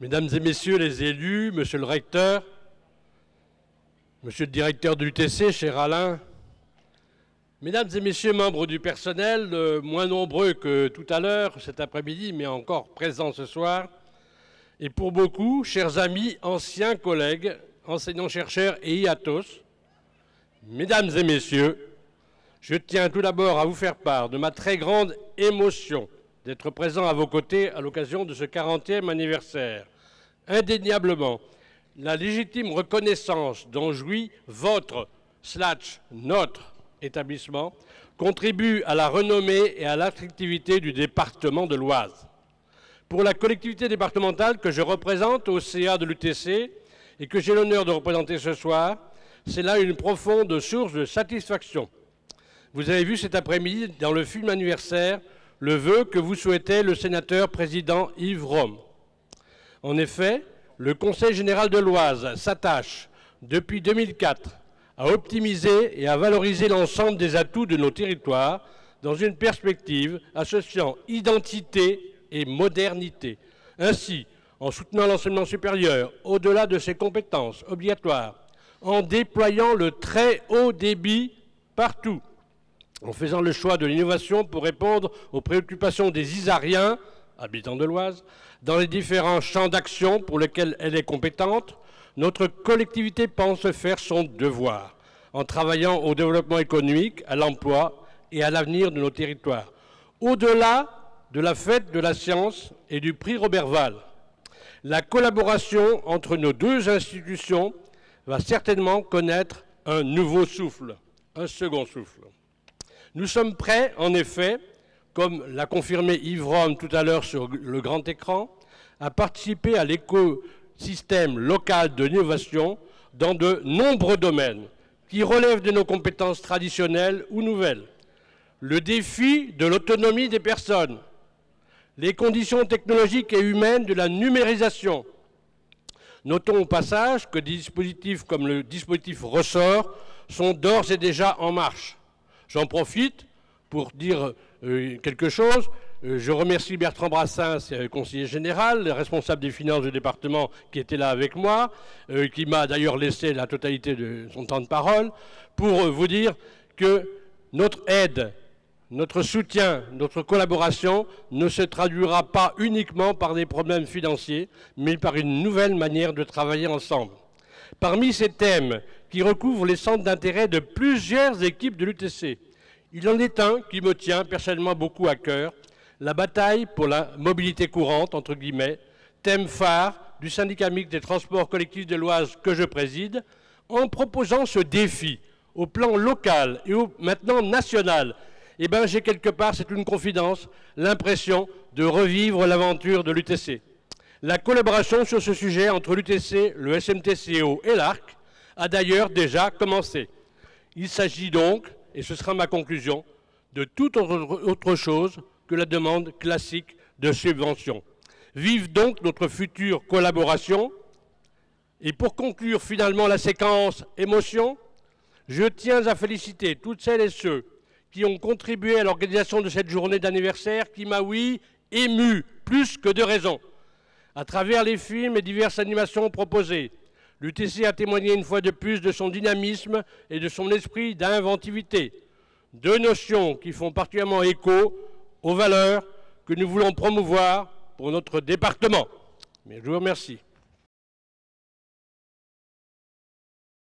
Mesdames et messieurs les élus, monsieur le recteur, monsieur le directeur de l'UTC, cher Alain, mesdames et messieurs membres du personnel, moins nombreux que tout à l'heure, cet après-midi, mais encore présents ce soir, et pour beaucoup, chers amis, anciens collègues, enseignants-chercheurs et IATOS, mesdames et messieurs, je tiens tout d'abord à vous faire part de ma très grande émotion d'être présent à vos côtés à l'occasion de ce 40e anniversaire. Indéniablement, la légitime reconnaissance dont jouit notre établissement contribue à la renommée et à l'attractivité du département de l'Oise. Pour la collectivité départementale que je représente au CA de l'UTC et que j'ai l'honneur de représenter ce soir, c'est là une profonde source de satisfaction. Vous avez vu cet après-midi dans le film anniversaire le vœu que vous souhaitait le sénateur président Yves Rome. En effet, le Conseil général de l'Oise s'attache depuis 2004 à optimiser et à valoriser l'ensemble des atouts de nos territoires dans une perspective associant identité et modernité. Ainsi, en soutenant l'enseignement supérieur au-delà de ses compétences obligatoires, en déployant le très haut débit partout, en faisant le choix de l'innovation pour répondre aux préoccupations des Isariens, habitants de l'Oise, dans les différents champs d'action pour lesquels elle est compétente, notre collectivité pense faire son devoir, en travaillant au développement économique, à l'emploi et à l'avenir de nos territoires. Au-delà de la fête de la science et du prix Roberval, la collaboration entre nos deux institutions va certainement connaître un nouveau souffle, un second souffle. Nous sommes prêts, en effet, comme l'a confirmé Yves Rome tout à l'heure sur le grand écran, à participer à l'écosystème local de l'innovation dans de nombreux domaines qui relèvent de nos compétences traditionnelles ou nouvelles. Le défi de l'autonomie des personnes, les conditions technologiques et humaines de la numérisation. Notons au passage que des dispositifs comme le dispositif Ressort sont d'ores et déjà en marche. J'en profite pour dire quelque chose. Je remercie Bertrand Brassens, conseiller général, responsable des finances du département, qui était là avec moi, qui m'a d'ailleurs laissé la totalité de son temps de parole, pour vous dire que notre aide, notre soutien, notre collaboration ne se traduira pas uniquement par des problèmes financiers, mais par une nouvelle manière de travailler ensemble. Parmi ces thèmes qui recouvrent les centres d'intérêt de plusieurs équipes de l'UTC, il en est un qui me tient personnellement beaucoup à cœur, la bataille pour la mobilité courante, entre guillemets, thème phare du syndicat mixte des transports collectifs de l'Oise que je préside, en proposant ce défi au plan local et maintenant national. Eh bien, j'ai quelque part, c'est une confidence, l'impression de revivre l'aventure de l'UTC. La collaboration sur ce sujet entre l'UTC, le SMTCO et l'ARC a d'ailleurs déjà commencé. Il s'agit donc, et ce sera ma conclusion, de toute autre chose que la demande classique de subvention. Vive donc notre future collaboration. Et pour conclure finalement la séquence émotion, je tiens à féliciter toutes celles et ceux qui ont contribué à l'organisation de cette journée d'anniversaire qui m'a, oui, ému, plus que de raison. À travers les films et diverses animations proposées, l'UTC a témoigné une fois de plus de son dynamisme et de son esprit d'inventivité. Deux notions qui font particulièrement écho aux valeurs que nous voulons promouvoir pour notre département. Mais je vous remercie.